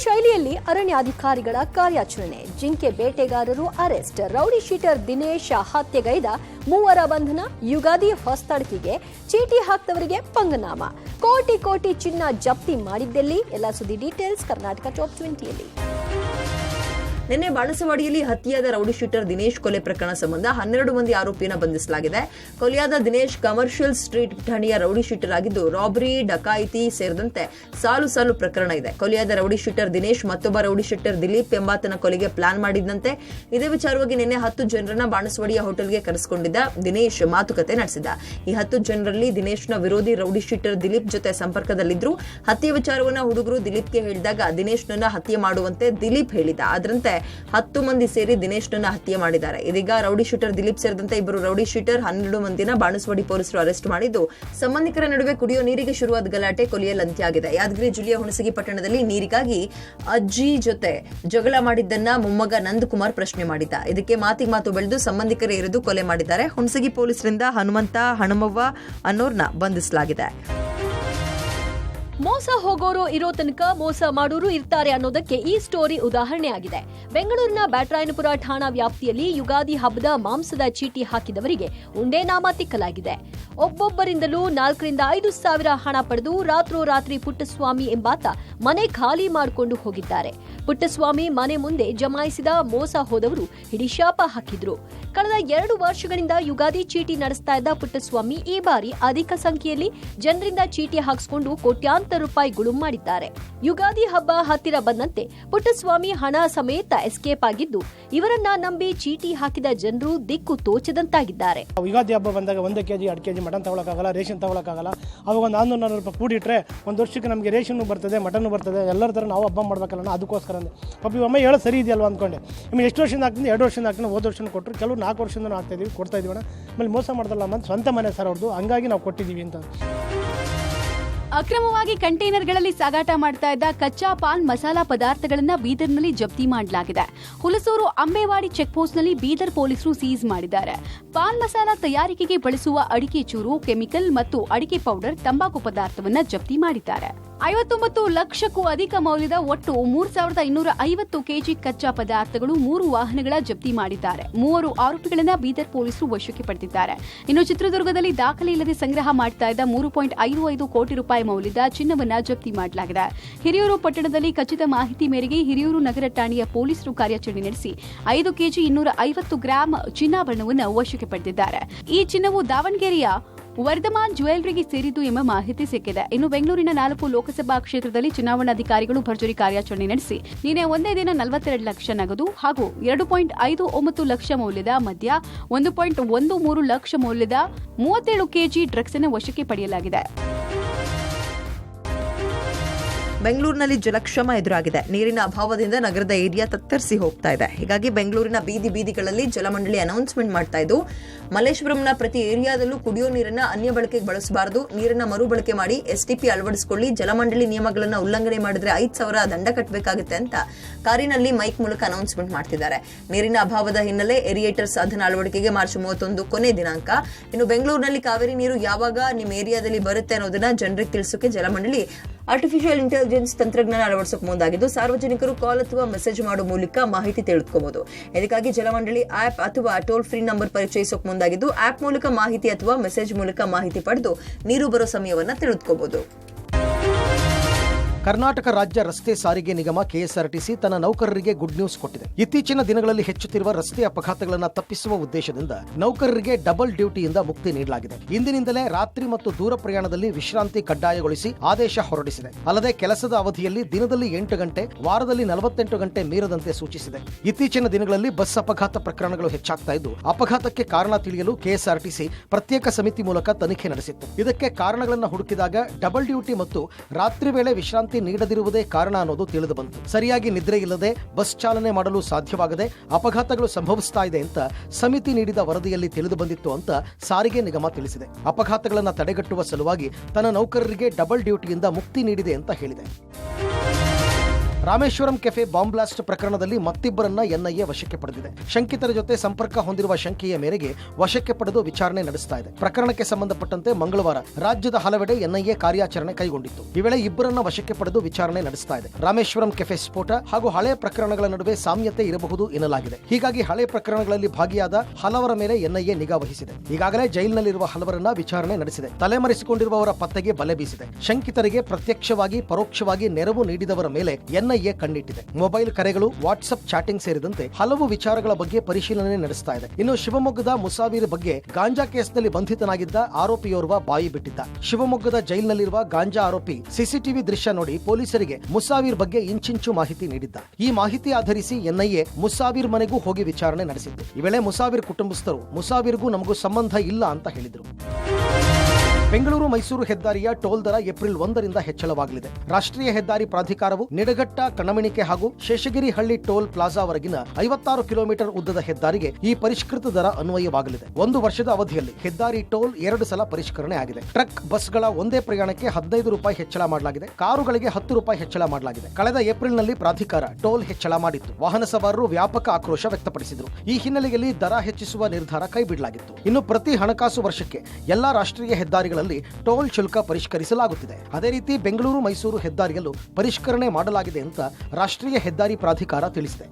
ಶೈಲಿಯಲ್ಲಿ ಅರಣ್ಯಾಧಿಕಾರಿಗಳ ಕಾರ್ಯಾಚರಣೆ, ಜಿಂಕೆ ಬೇಟೆಗಾರರು ಅರೆಸ್ಟ್, ರೌಡಿ ಶೀಟರ್ ದಿನೇಶ್ ಹತ್ಯೆಗೈದ 3 ಬಂಧನ, ಯುಗಾದಿ ಹೊಸ್ತಳಕಿಗೆ ಚೀಟಿ ಹಾಕ್ತವರಿಗೆ ಪಂಗನಾಮ, ಕೋಟಿ ಚಿನ್ನ ಜಪ್ತಿ ಮಾಡಿದ್ದೆಲ್ಲಿ? ಎಲ್ಲ ಸುದ್ದಿ ಡೀಟೇಲ್ಸ್ ಕರ್ನಾಟಕ ಟಾಪ್ 20ಯಲ್ಲಿ. ನಿನ್ನೆ ಬಾಣಸವಾಡಿಯಲ್ಲಿ ಹತ್ಯೆಯಾದ ರೌಡಿ ಶೂಟರ್ ದಿನೇಶ್ ಕೊಲೆ ಪ್ರಕರಣ ಸಂಬಂಧ 12 ಮಂದಿ ಆರೋಪಿಯನ್ನು ಬಂಧಿಸಲಾಗಿದೆ. ಕೊಲೆಯಾದ ದಿನೇಶ್ ಕಮರ್ಷಿಯಲ್ ಸ್ಟ್ರೀಟ್ ಠಾಣೆಯ ರೌಡಿ ಶೂಟರ್ ಆಗಿದ್ದು, ರಾಬರಿ, ಡಕಾಯಿತಿ ಸೇರಿದಂತೆ ಸಾಲು ಪ್ರಕರಣ ಇದೆ. ಕೊಲೆಯಾದ ರೌಡಿ ಶೂಟರ್ ದಿನೇಶ್ ಮತ್ತೊಬ್ಬ ರೌಡಿ ಶೂಟರ್ ದಿಲೀಪ್ ಎಂಬಾತನ ಕೊಲೆಗೆ ಪ್ಲಾನ್ ಮಾಡಿದ್ದಂತೆ. ಇದೇ ವಿಚಾರವಾಗಿ ನಿನ್ನೆ 10 ಜನರನ್ನ ಬಾಣಸವಾಡಿಯ ಹೋಟೆಲ್ಗೆ ಕರೆಸಿಕೊಂಡಿದ್ದ ದಿನೇಶ್ ಮಾತುಕತೆ ನಡೆಸಿದ. ಈ 10 ಜನರಲ್ಲಿ ದಿನೇಶ್ನ ವಿರೋಧಿ ರೌಡಿ ಶೂಟರ್ ದಿಲೀಪ್ ಜೊತೆ ಸಂಪರ್ಕದಲ್ಲಿದ್ರು. ಹತ್ಯೆ ವಿಚಾರವನ್ನ ಹುಡುಗರು ದಿಲೀಪ್ಗೆ ಹೇಳಿದಾಗ ದಿನೇಶ್ನನ್ನ ಹತ್ಯೆ ಮಾಡುವಂತೆ ದಿಲೀಪ್ ಹೇಳಿದ. ಅದರಂತೆ 10 ಮಂದಿ ಸೇರಿ ದಿನೇಶ್ನನ್ನ ಹತ್ಯೆ ಮಾಡಿದ್ದಾರೆ. ಇದೀಗ ರೌಡಿ ಶೂಟರ್ ದಿಲೀಪ್ ಸೇರಿದಂತೆ ಇಬ್ಬರು ರೌಡಿ ಶೂಟರ್ 12 ಮಂದಿನ ಬಾಣಸವಾಡಿ ಪೊಲೀಸರು ಅರೆಸ್ಟ್ ಮಾಡಿದ್ದು, ಸಂಬಂಧಿಕರ ನಡುವೆ ಕುಡಿಯೋ ನೀರಿಗೆ ಶುರುವಾದ ಗಲಾಟೆ ಕೊಲೆಯಲ್ಲಿ ಅಂತ್ಯ ಆಗಿದೆ. ಯಾದಗಿರಿ ಜಿಲ್ಲೆಯ ಹುಣಸಗಿ ಪಟ್ಟಣದಲ್ಲಿ ನೀರಿಗಾಗಿ ಅಜ್ಜಿ ಜೊತೆ ಜಗಳ ಮಾಡಿದ್ದನ್ನ ಮೊಮ್ಮಗ ನಂದಕುಮಾರ್ ಪ್ರಶ್ನೆ ಮಾಡಿದ್ದ. ಇದಕ್ಕೆ ಮಾತಿಗೆ ಮಾತು ಬೆಳೆದು ಸಂಬಂಧಿಕರೇ ಇರಿದು ಕೊಲೆ ಮಾಡಿದ್ದಾರೆ. ಹುಣಸಗಿ ಪೊಲೀಸರಿಂದ ಹನುಮಂತ, ಹನುಮವ್ವ ಅನ್ನೋರ್ನ ಬಂಧಿಸಲಾಗಿದೆ. ಮೋಸ ಹೋಗೋರು ಇರೋ ತನಕ ಮೋಸ ಮಾಡೋರು ಇರ್ತಾರೆ ಅನ್ನೋದಕ್ಕೆ ಈ ಸ್ಟೋರಿ ಉದಾಹರಣೆಯಾಗಿದೆ. ಬೆಂಗಳೂರಿನ ಬ್ಯಾಟರಾಯನಪುರ ಠಾಣಾ ವ್ಯಾಪ್ತಿಯಲ್ಲಿ ಯುಗಾದಿ ಹಬ್ಬದ ಮಾಂಸದ ಚೀಟಿ ಹಾಕಿದವರಿಗೆ ಉಂಡೆ ನಾಮ ತಿಕ್ಕಲಾಗಿದೆ. ಒಬ್ಬೊಬ್ಬರಿಂದಲೂ 4 ರಿಂದ 5 ಸಾವಿರ ಹಣ ಪಡೆದು ರಾತ್ರೋರಾತ್ರಿ ಪುಟ್ಟಸ್ವಾಮಿ ಎಂಬಾತ ಮನೆ ಖಾಲಿ ಮಾಡಿಕೊಂಡು ಹೋಗಿದ್ದಾರೆ. ಪುಟ್ಟಸ್ವಾಮಿ ಮನೆ ಮುಂದೆ ಜಮಾಯಿಸಿದ ಮೋಸ ಹೋದವರು ಹಿಡಿಶಾಪ ಹಾಕಿದ್ರು. ಕಳೆದ 2 ವರ್ಷಗಳಿಂದ ಯುಗಾದಿ ಚೀಟಿ ನಡೆಸ್ತಾ ಇದ್ದ ಪುಟ್ಟಸ್ವಾಮಿ ಈ ಬಾರಿ ಅಧಿಕ ಸಂಖ್ಯೆಯಲ್ಲಿ ಜನರಿಂದ ಚೀಟಿ ಹಾಕಿಸಿಕೊಂಡು ಕೋಟ್ಯಾಂತರ ರೂಪಾಯಿ ಗುಳುಂ ಮಾಡಿದ್ದಾರೆ. ಯುಗಾದಿ ಹಬ್ಬ ಹತ್ತಿರ ಬಂದಂತೆ ಪುಟ್ಟಸ್ವಾಮಿ ಹಣ ಸಮೇತ ಎಸ್ಕೇಪ್ ಆಗಿದ್ದು, ಇವರನ್ನ ನಂಬಿ ಚೀಟಿ ಹಾಕಿದ ಜನರು ದಿಕ್ಕು ತೋಚದಂತಾಗಿದ್ದಾರೆ. ಯುಗಾದಿ ಹಬ್ಬ ಬಂದಾಗ 1 ಕೆಜಿ 2 ಕೆಜಿ ಮಟನ್ ತಗೊಳಕ್ಕಾಗಲ್ಲ, ರೇಷನ್ ತಗೊಳಕ್ಕಾಗಲ್ಲ. ಅವಾಗ 400 ರೂಪಾಯಿ ಕೂಡಿಟ್ರೆ ಒಂದು ವರ್ಷಕ್ಕೆ ನಮಗೆ ರೇಷನ್ ಬರ್ತದೆ, ಮಟನ್ ಬರ್ತದೆ, ಎಲ್ಲರ ಥರ ನಾವು ಹಬ್ಬ ಮಾಡ್ಬೇಕಲ್ಲ. ಅದಕ್ಕೋಸ್ಕರ ಪಾಪ ಒಮ್ಮೆ ಹೇಳೋದು ಸರಿ ಇದೆಯಲ್ವ ಅಂದ್ಕೊಂಡೆ. ನಿಮಗೆ ಎಷ್ಟು ವರ್ಷದಿಂದ ಆಗ್ತೀನಿ? 2 ವರ್ಷದಿಂದ ಆಗ್ತೀನಿ. ಹೋದ ವರ್ಷ ಕೊಟ್ಟರು, ಕೆಲವರು 4 ವರ್ಷದಿಂದ ಕೊಡ್ತಾ ಇದೀವಿ ಅಣ್ಣ. ಆಮೇಲೆ ಮೋಸ ಮಾಡ್ದಲ್ಲ ಅಂತ ಸ್ವಂತ ಮನೆ ಸರ್ ಅವ್ರದ್ದು, ಹಂಗಾಗಿ ನಾವು ಕೊಟ್ಟಿದ್ದೀವಿ ಅಂತ. ಅಕ್ರಮವಾಗಿ ಕಂಟೈನರ್ಗಳಲ್ಲಿ ಸಾಗಾಟ ಮಾಡ್ತಾ ಇದ್ದ ಕಚ್ಚಾ ಪಾನ್ ಮಸಾಲಾ ಪದಾರ್ಥಗಳನ್ನು ಬೀದರ್ನಲ್ಲಿ ಜಪ್ತಿ ಮಾಡಲಾಗಿದೆ. ಹುಲಸೂರು ಅಂಬೇವಾಡಿ ಚೆಕ್ಪೋಸ್ಟ್ನಲ್ಲಿ ಬೀದರ್ ಪೊಲೀಸರು ಸೀಸ್ ಮಾಡಿದ್ದಾರೆ. ಪಾನ್ ಮಸಾಲಾ ತಯಾರಿಕೆಗೆ ಬಳಸುವ ಅಡಿಕೆ ಚೂರು, ಕೆಮಿಕಲ್ ಮತ್ತು ಅಡಿಕೆ ಪೌಡರ್, ತಂಬಾಕು ಪದಾರ್ಥವನ್ನು ಜಪ್ತಿ ಮಾಡಿದ್ದಾರೆ. 59 ಲಕ್ಷಕ್ಕೂ ಅಧಿಕ ಮೌಲ್ಯದ ಒಟ್ಟು 3250 ಕೆಜಿ ಕಚ್ಚಾ ಪದಾರ್ಥಗಳು, 3 ವಾಹನಗಳ ಜಪ್ತಿ ಮಾಡಿದ್ದಾರೆ. 3 ಆರೋಪಿಗಳನ್ನು ಬೀದರ್ ಪೊಲೀಸರು ವಶಕ್ಕೆ ಪಡೆದಿದ್ದಾರೆ. ಇನ್ನು ಚಿತ್ರದುರ್ಗದಲ್ಲಿ ದಾಖಲೆ ಇಲ್ಲದೆ ಸಂಗ್ರಹ ಮಾಡ್ತಾ ಇದ್ದ 3.55 ಕೋಟಿ ರೂಪಾಯಿ ಮೌಲ್ಯದ ಚಿನ್ನವನ್ನ ಜಪ್ತಿ ಮಾಡಲಾಗಿದೆ. ಹಿರಿಯೂರು ಪಟ್ಟಣದಲ್ಲಿ ಖಚಿತ ಮಾಹಿತಿ ಮೇರೆಗೆ ಹಿರಿಯೂರು ನಗರ ಠಾಣೆಯ ಪೊಲೀಸರು ಕಾರ್ಯಾಚರಣೆ ನಡೆಸಿ 5 ಕೆಜಿ 250 ಗ್ರಾಂ ಚಿನ್ನಾಭರಣವನ್ನು ವಶಕ್ಕೆ ಪಡೆದಿದ್ದಾರೆ. ಈ ಚಿನ್ನವು ದಾವಣಗೆರೆಯ ವರ್ಧಮಾನ್ ಜ್ಯುವೆಲರಿಗೆ ಸೇರಿದ್ದು ಎಂಬ ಮಾಹಿತಿ ಸಿಕ್ಕಿದೆ. ಇನ್ನು ಬೆಂಗಳೂರಿನ 4 ಲೋಕಸಭಾ ಕ್ಷೇತ್ರದಲ್ಲಿ ಚುನಾವಣಾಧಿಕಾರಿಗಳು ಭರ್ಜರಿ ಕಾರ್ಯಾಚರಣೆ ನಡೆಸಿ ನಿನ್ನೆ ಒಂದೇ ದಿನ 42 ಲಕ್ಷ ನಗದು ಹಾಗೂ 2.59 ಲಕ್ಷ ಮೌಲ್ಯದ ಮದ್ಯ, 1.13 ಲಕ್ಷ ಮೌಲ್ಯದ 37 ಕೆಜಿ ಡ್ರಗ್ಸ್ ಅನ್ನು ವಶಕ್ಕೆ ಪಡೆಯಲಾಗಿದೆ. ಬೆಂಗಳೂರಿನಲ್ಲಿ ಜಲಕ್ಷಾಮ ಎದುರಾಗಿದೆ. ನೀರಿನ ಅಭಾವದಿಂದ ನಗರದ ಏರಿಯಾ ತತ್ತರಿಸಿ ಹೋಗ್ತಾ ಇದೆ. ಹೀಗಾಗಿ ಬೆಂಗಳೂರಿನ ಬೀದಿಗಳಲ್ಲಿ ಜಲಮಂಡಳಿ ಅನೌನ್ಸ್ಮೆಂಟ್ ಮಾಡ್ತಾ ಇದ್ದು, ಮಲ್ಲೇಶ್ವರಂನ ಪ್ರತಿ ಏರಿಯಾದಲ್ಲೂ ಕುಡಿಯೋ ನೀರನ್ನ ಅನ್ಯ ಬಳಕೆಗೆ ಬಳಸಬಾರದು, ನೀರನ್ನ ಮರುಬಳಕೆ ಮಾಡಿ STP ಅಳವಡಿಸಿಕೊಳ್ಳಿ, ಜಲಮಂಡಳಿ ನಿಯಮಗಳನ್ನ ಉಲ್ಲಂಘನೆ ಮಾಡಿದ್ರೆ 5,000 ದಂಡ ಕಟ್ಟಬೇಕಾಗುತ್ತೆ ಅಂತ ಕಾರಿನಲ್ಲಿ ಮೈಕ್ ಮೂಲಕ ಅನೌನ್ಸ್ಮೆಂಟ್ ಮಾಡ್ತಿದ್ದಾರೆ. ನೀರಿನ ಅಭಾವದ ಹಿನ್ನೆಲೆ ಏರಿಯೇಟರ್ ಸಾಧನ ಅಳವಡಿಕೆಗೆ ಮಾರ್ಚ್ 31 ಕೊನೆ ದಿನಾಂಕ. ಇನ್ನು ಬೆಂಗಳೂರಿನಲ್ಲಿ ಕಾವೇರಿ ನೀರು ಯಾವಾಗ ನಿಮ್ಮ ಏರಿಯಾದಲ್ಲಿ ಬರುತ್ತೆ ಅನ್ನೋದನ್ನ ಜನರಿಗೆ ತಿಳಿಸೋಕೆ ಜಲಮಂಡಳಿ ಆರ್ಟಿಫಿಷಿಯಲ್ ಇಂಟೆಲಿಜೆನ್ಸ್ ತಂತ್ರಜ್ಞಾನ ಅಳವಡಿಸೋಕೆ ಮುಂದಾಗಿದ್ದು, ಸಾರ್ವಜನಿಕರು ಕಾಲ್ ಅಥವಾ ಮೆಸೇಜ್ ಮಾಡೋ ಮೂಲಕ ಮಾಹಿತಿ ತಿಳಿದುಕೋಬಹುದು. ಇದಕ್ಕಾಗಿ ಜಲಮಂಡಳಿ ಆಪ್ ಅಥವಾ ಟೋಲ್ ಫ್ರೀ ನಂಬರ್ ಪರಿಚಯಿಸೋಕೆ ಮುಂದಾಗಿದ್ದು, ಆಪ್ ಮೂಲಕ ಮಾಹಿತಿ ಅಥವಾ ಮೆಸೇಜ್ ಮೂಲಕ ಮಾಹಿತಿ ಪಡೆದು ನೀರು ಬರೋ ಸಮಯವನ್ನ ತಿಳಿದುಕೋಬಹುದು. ಕರ್ನಾಟಕ ರಾಜ್ಯ ರಸ್ತೆ ಸಾರಿಗೆ ನಿಗಮ KSRTC ತನ್ನ ನೌಕರರಿಗೆ ಗುಡ್ ನ್ಯೂಸ್ ಕೊಟ್ಟಿದೆ. ಇತ್ತೀಚಿನ ದಿನಗಳಲ್ಲಿ ಹೆಚ್ಚುತ್ತಿರುವ ರಸ್ತೆ ಅಪಘಾತಗಳನ್ನು ತಪ್ಪಿಸುವ ಉದ್ದೇಶದಿಂದ ನೌಕರರಿಗೆ ಡಬಲ್ ಡ್ಯೂಟಿಯಿಂದ ಮುಕ್ತಿ ನೀಡಲಾಗಿದೆ. ಇಂದಿನಿಂದಲೇ ರಾತ್ರಿ ಮತ್ತು ದೂರ ಪ್ರಯಾಣದಲ್ಲಿ ವಿಶ್ರಾಂತಿ ಕಡ್ಡಾಯಗೊಳಿಸಿ ಆದೇಶ ಹೊರಡಿಸಿದೆ. ಅಲ್ಲದೆ ಕೆಲಸದ ಅವಧಿಯಲ್ಲಿ ದಿನದಲ್ಲಿ 8 ಗಂಟೆ, ವಾರದಲ್ಲಿ 48 ಗಂಟೆ ಮೀರದಂತೆ ಸೂಚಿಸಿದೆ. ಇತ್ತೀಚಿನ ದಿನಗಳಲ್ಲಿ ಬಸ್ ಅಪಘಾತ ಪ್ರಕರಣಗಳು ಹೆಚ್ಚಾಗ್ತಾ ಇದ್ದು, ಅಪಘಾತಕ್ಕೆ ಕಾರಣ ತಿಳಿಯಲು KSRTC ಪ್ರತ್ಯೇಕ ಸಮಿತಿ ಮೂಲಕ ತನಿಖೆ ನಡೆಸಿತ್ತು. ಇದಕ್ಕೆ ಕಾರಣಗಳನ್ನು ಹುಡುಕಿದಾಗ ಡಬಲ್ ಡ್ಯೂಟಿ ಮತ್ತು ರಾತ್ರಿ ವೇಳೆ ವಿಶ್ರಾಂತಿ ನೀಡದಿರುವುದೇ ಕಾರಣ ಅನ್ನೋದು ತಿಳಿದು ಬಂತು. ಸರಿಯಾಗಿ ನಿದ್ರೆ ಇಲ್ಲದೆ ಬಸ್ ಚಾಲನೆ ಮಾಡಲು ಸಾಧ್ಯವಾಗದೆ ಅಪಘಾತಗಳು ಸಂಭವಿಸ್ತಾ ಇದೆ ಅಂತ ಸಮಿತಿ ನೀಡಿದ ವರದಿಯಲ್ಲಿ ತಿಳಿದು ಬಂದಿತ್ತು ಅಂತ ಸಾರಿಗೆ ನಿಗಮ ತಿಳಿಸಿದೆ. ಅಪಘಾತಗಳನ್ನು ತಡೆಗಟ್ಟುವ ಸಲುವಾಗಿ ತನ್ನ ನೌಕರರಿಗೆ ಡಬಲ್ ಡ್ಯೂಟಿಯಿಂದ ಮುಕ್ತಿ ನೀಡಿದೆ ಅಂತ ಹೇಳಿದೆ. ರಾಮೇಶ್ವರಂ ಕೆಫೆ ಬಾಂಬ್ ಬ್ಲಾಸ್ಟ್ ಪ್ರಕರಣದಲ್ಲಿ ಮತ್ತಿಬ್ಬರನ್ನ ಎನ್ಐಎ ವಶಕ್ಕೆ ಪಡೆದಿದೆ. ಶಂಕಿತರ ಜೊತೆ ಸಂಪರ್ಕ ಹೊಂದಿರುವ ಶಂಕೆಯ ಮೇರೆಗೆ ವಶಕ್ಕೆ ಪಡೆದು ವಿಚಾರಣೆ ನಡೆಸ್ತಾ ಇದೆ. ಪ್ರಕರಣಕ್ಕೆ ಸಂಬಂಧಪಟ್ಟಂತೆ ಮಂಗಳವಾರ ರಾಜ್ಯದ ಹಲವೆಡೆ ಎನ್ಐಎ ಕಾರ್ಯಾಚರಣೆ ಕೈಗೊಂಡಿತ್ತು. ಈ ವೇಳೆ ಇಬ್ಬರನ್ನ ವಶಕ್ಕೆ ಪಡೆದು ವಿಚಾರಣೆ ನಡೆಸ್ತಾ ಇದೆ. ರಾಮೇಶ್ವರಂ ಕೆಫೆ ಸ್ಫೋಟ ಹಾಗೂ ಹಳೆ ಪ್ರಕರಣಗಳ ನಡುವೆ ಸಾಮ್ಯತೆ ಇರಬಹುದು ಎನ್ನಲಾಗಿದೆ. ಹೀಗಾಗಿ ಹಳೆ ಪ್ರಕರಣಗಳಲ್ಲಿ ಭಾಗಿಯಾದ ಹಲವರ ಮೇಲೆ ಎನ್ಐಎ ನಿಗಾ ವಹಿಸಿದೆ. ಈಗಾಗಲೇ ಜೈಲಿನಲ್ಲಿರುವ ಹಲವರನ್ನ ವಿಚಾರಣೆ ನಡೆಸಿದೆ. ತಲೆಮರೆಸಿಕೊಂಡಿರುವವರ ಪತ್ತೆಗೆ ಬಲೆ ಬೀಸಿದೆ. ಶಂಕಿತರಿಗೆ ಪ್ರತ್ಯಕ್ಷವಾಗಿ ಪರೋಕ್ಷವಾಗಿ ನೆರವು ನೀಡಿದವರ ಮೇಲೆ ಎನ್ಐಎ ಕಣ್ಣಿಟ್ಟಿದೆ. ಮೊಬೈಲ್ ಕರೆಗಳು, ವಾಟ್ಸ್ಆಪ್ ಚಾಟಿಂಗ್ ಸೇರಿದಂತೆ ಹಲವು ವಿಚಾರಗಳ ಬಗ್ಗೆ ಪರಿಶೀಲನೆ ನಡೆಸ್ತಾ ಇದೆ. ಇನ್ನು ಶಿವಮೊಗ್ಗದ ಮುಸಾವೀರ್ ಬಗ್ಗೆ ಗಾಂಜಾ ಕೇಸ್ನಲ್ಲಿ ಬಂಧಿತನಾಗಿದ್ದ ಆರೋಪಿಯೋರ್ವ ಬಾಯಿ ಬಿಟ್ಟಿದ್ದ. ಶಿವಮೊಗ್ಗದ ಜೈಲಿನಲ್ಲಿರುವ ಗಾಂಜಾ ಆರೋಪಿ ಸಿಸಿಟಿವಿ ದೃಶ್ಯ ನೋಡಿ ಪೊಲೀಸರಿಗೆ ಮುಸಾವೀರ್ ಬಗ್ಗೆ ಇಂಚಿಂಚು ಮಾಹಿತಿ ನೀಡಿದ್ದ. ಈ ಮಾಹಿತಿ ಆಧರಿಸಿ ಎನ್ಐಎ ಮುಸಾವೀರ್ ಮನೆಗೂ ಹೋಗಿ ವಿಚಾರಣೆ ನಡೆಸಿತ್ತು. ಈ ವೇಳೆ ಮುಸಾವೀರ್ ಕುಟುಂಬಸ್ಥರು ಮುಸಾವೀರ್ಗೂ ನಮಗೂ ಸಂಬಂಧ ಇಲ್ಲ ಅಂತ ಹೇಳಿದರು. ಬೆಂಗಳೂರು ಮೈಸೂರು ಹೆದ್ದಾರಿಯ ಟೋಲ್ ದರ ಏಪ್ರಿಲ್ 1ರಿಂದ ಹೆಚ್ಚಳವಾಗಲಿದೆ. ರಾಷ್ಟ್ರೀಯ ಹೆದ್ದಾರಿ ಪ್ರಾಧಿಕಾರವು ನಿಡಘಟ್ಟ, ಕಣಮಣಿಕೆ ಹಾಗೂ ಶೇಷಗಿರಿಹಳ್ಳಿ ಟೋಲ್ ಪ್ಲಾಜಾವರೆಗಿನ 56 ಕಿಲೋಮೀಟರ್ ಉದ್ದದ ಹೆದ್ದಾರಿಗೆ ಈ ಪರಿಷ್ಕೃತ ದರ ಅನ್ವಯವಾಗಲಿದೆ. 1 ವರ್ಷದ ಅವಧಿಯಲ್ಲಿ ಹೆದ್ದಾರಿ ಟೋಲ್ 2 ಸಲ ಪರಿಷ್ಕರಣೆ ಆಗಿದೆ. ಟ್ರಕ್, ಬಸ್ಗಳ ಒಂದೇ ಪ್ರಯಾಣಕ್ಕೆ 15 ರೂಪಾಯಿ ಹೆಚ್ಚಳ ಮಾಡಲಾಗಿದೆ. ಕಾರುಗಳಿಗೆ 10 ರೂಪಾಯಿ ಹೆಚ್ಚಳ ಮಾಡಲಾಗಿದೆ. ಕಳೆದ ಏಪ್ರಿಲ್ನಲ್ಲಿ ಪ್ರಾಧಿಕಾರ ಟೋಲ್ ಹೆಚ್ಚಳ ಮಾಡಿತ್ತು. ವಾಹನ ಸವಾರರು ವ್ಯಾಪಕ ಆಕ್ರೋಶ ವ್ಯಕ್ತಪಡಿಸಿದರು. ಈ ಹಿನ್ನೆಲೆಯಲ್ಲಿ ದರ ಹೆಚ್ಚಿಸುವ ನಿರ್ಧಾರ ಕೈಬಿಡಲಾಗಿತ್ತು. ಇನ್ನು ಪ್ರತಿ ಹಣಕಾಸು ವರ್ಷಕ್ಕೆ ಎಲ್ಲಾ ರಾಷ್ಟ್ರೀಯ ಹೆದ್ದಾರಿಗಳ ಟೋಲ್ ಶುಲ್ಕ ಪರಿಷ್ಕರಿಸಲಾಗುತ್ತಿದೆ. ಅದೇ ರೀತಿ ಬೆಂಗಳೂರು ಮೈಸೂರು ಹೆದ್ದಾರಿಯಲ್ಲೂ ಪರಿಷ್ಕರಣೆ ಮಾಡಲಾಗಿದೆ ಅಂತ ರಾಷ್ಟ್ರೀಯ ಹೆದ್ದಾರಿ ಪ್ರಾಧಿಕಾರ ತಿಳಿಸಿದೆ.